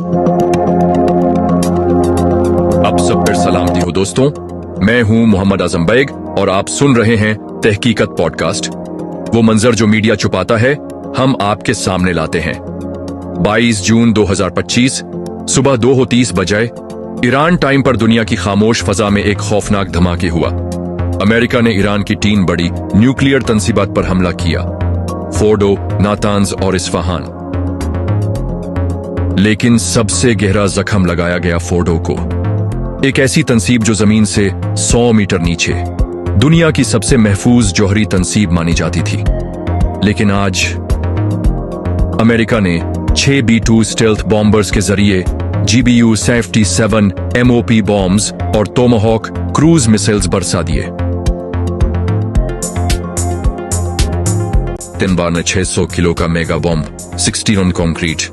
आप सब पर सलामती हो दोस्तों, मैं हूं मोहम्मद आजम बैग और आप सुन रहे हैं तहकीकत पॉडकास्ट। वो मंजर जो मीडिया छुपाता है, हम आपके सामने लाते हैं। 22 जून 2025 सुबह 2:30 बजे ईरान टाइम पर दुनिया की खामोश फजा में एक खौफनाक धमाके हुआ। अमेरिका ने ईरान की 3 बड़ी न्यूक्लियर तंसीबात पर हमला किया, फोर्डो, नातांज और इस्फहान। लेकिन सबसे गहरा जख्म लगाया गया फोर्डो को, एक ऐसी तंसीब जो जमीन से 100 मीटर नीचे दुनिया की सबसे महफूज जौहरी तंसीब मानी जाती थी। लेकिन आज अमेरिका ने 6 B-2 स्टेल्थ बॉम्बर्स के जरिए GBU 77 MOP बॉम्ब्स और टोमाहॉक क्रूज मिसाइल्स बरसा दिए। तिनबार ने 600 किलो का मेगा बॉम्ब 60 ऑन कंक्रीट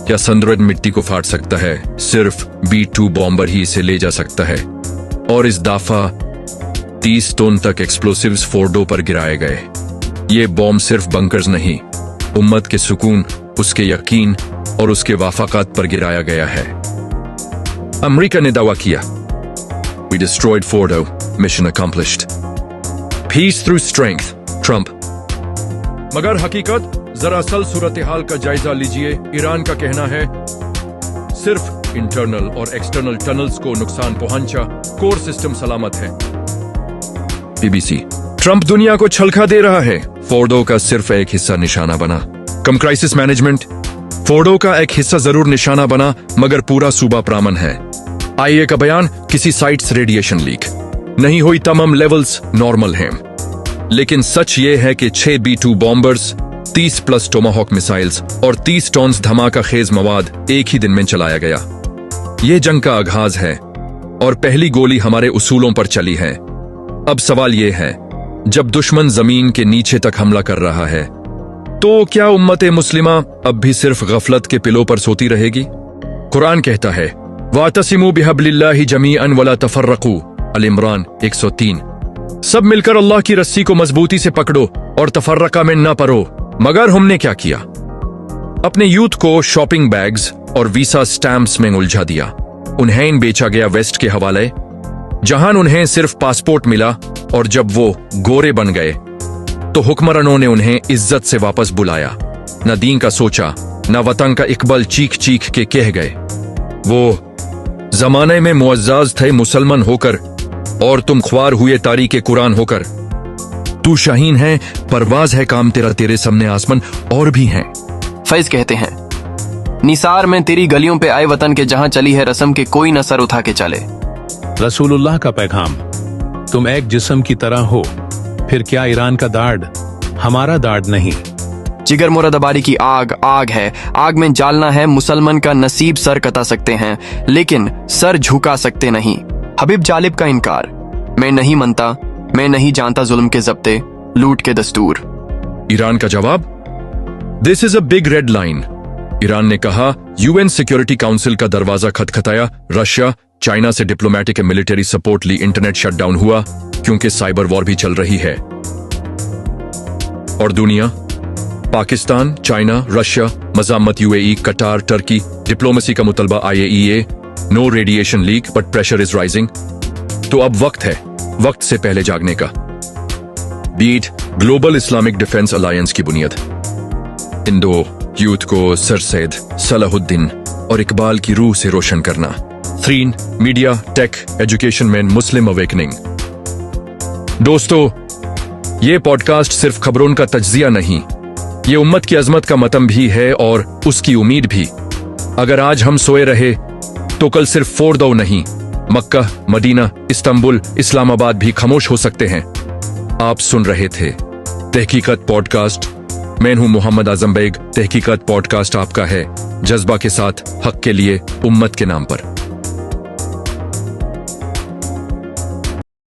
या संद्रद मिट्टी को फाड़ सकता है, सिर्फ B-2 बॉम्बर ही इसे ले जा सकता है। और इस दफा 30 टन तक एक्सप्लोसिव्स फोर्डो पर गिराए गए। ये बॉम्ब सिर्फ बंकर्स नहीं, उम्मत के सुकून, उसके यकीन और उसके वाफाकात पर गिराया गया है। अमेरिका ने दावा किया, We destroyed Fordo, mission accomplished. Peace through strength, Trump. मगर हकीकत जरा असल सूरत हाल का जायजा लीजिए। ईरान का कहना है सिर्फ इंटरनल और एक्सटर्नल टनल्स को नुकसान पहुंचा, कोर सिस्टम सलामत है। BBC, ट्रंप दुनिया को छलका दे रहा है, फोर्डो का सिर्फ एक हिस्सा निशाना बना। कम क्राइसिस मैनेजमेंट, फोर्डो का एक हिस्सा जरूर निशाना बना मगर पूरा सूबा प्रामन है। IA का बयान, किसी साइट से रेडिएशन लीक नहीं हुई, तमाम लेवल्स नॉर्मल हैं। लेकिन सच ये है कि 6 B-2 बॉम्बर्स, 30+ टोमाहॉक मिसाइल्स और 30 टन धमाका खेज मवाद एक ही दिन में चलाया गया। यह जंग का आगाज है और पहली गोली हमारे उसूलों पर चली है। अब सवाल यह है, जब दुश्मन जमीन के नीचे तक हमला कर रहा है तो क्या उम्मत मुस्लिमा अब भी सिर्फ गफलत के पिलो पर सोती रहेगी? कुरान कहता है, वातसिमू बिहब्लिल्लाहि जमीअन वला तफर्रकू, अल इमरान 103। सब मिलकर अल्लाह की रस्सी को मजबूती से पकड़ो और तफर्रका में न पड़ो। मगर हमने क्या किया? अपने यूथ को शॉपिंग बैग्स और वीसा स्टैम्प्स में उलझा दिया। उन्हें बेचा गया वेस्ट के हवाले, जहां उन्हें सिर्फ पासपोर्ट मिला, और जब वो गोरे बन गए तो हुक्मरानों ने उन्हें इज्जत से वापस बुलाया। न दीन का सोचा, न वतन का इकबाल, चीख चीख के कह गए। वो जमाने में मुअज्जज थे मुसलमान होकर और तुम ख्वार हुए तारीके कुरान होकर। तू शाहीन है, परवाज है काम तेरा, तेरे सामने आसमान और भी हैं। फैज कहते हैं, निसार में तेरी गलियों पे आए वतन के, जहां चली है रस्म के कोई न सर उठा के चले। रसूलुल्लाह का पैगाम, तुम एक जिस्म की तरह हो, फिर क्या ईरान का दाढ़ हमारा दाढ़ नहीं। जिगर मुरादाबादी की आग आग है, आग में जालना है मुसलमान का नसीब, सर कता सकते हैं लेकिन सर झुका सकते नहीं। हबीब जालिब का इनकार, मैं नहीं मनता, मैं नहीं जानता जुल्म के जब्ते, लूट के दस्तूर। ईरान का जवाब, this is a big red line. Iran ने कहा, UN सिक्योरिटी काउंसिल का दरवाजा खटखटाया, रशिया चाइना से डिप्लोमेटिक और मिलिट्री सपोर्ट ली, इंटरनेट शटडाउन हुआ क्योंकि साइबर वॉर भी चल रही है। और दुनिया, पाकिस्तान, चाइना, रशिया, मजामत UAE, कटार, टर्की, डिप्लोमेसी का मुतलबा IAEA, no radiation leak but pressure is rising. तो अब वक्त है, वक्त से पहले जागने का। बीट ग्लोबल इस्लामिक डिफेंस अलायंस की बुनियाद, इंडो यूथ को सर सैयद सलाहुद्दीन और इकबाल की रूह से रोशन करना। 3 मीडिया, टेक, एजुकेशन में मुस्लिम अवेकनिंग। दोस्तों, ये पॉडकास्ट सिर्फ खबरों का तज्जिया नहीं, ये उम्मत की अजमत का मतम भी है और उसकी उम्मीद भी। अगर आज हम सोए रहे तो कल सिर्फ फोर्डो नहीं, मक्का, मदीना, इस्तांबुल, इस्लामाबाद भी खामोश हो सकते हैं। आप सुन रहे थे तहकीकत पॉडकास्ट। मैं हूं मोहम्मद आजम बैग। तहकीकत पॉडकास्ट आपका है, जज्बा के साथ, हक के लिए, उम्मत के नाम पर।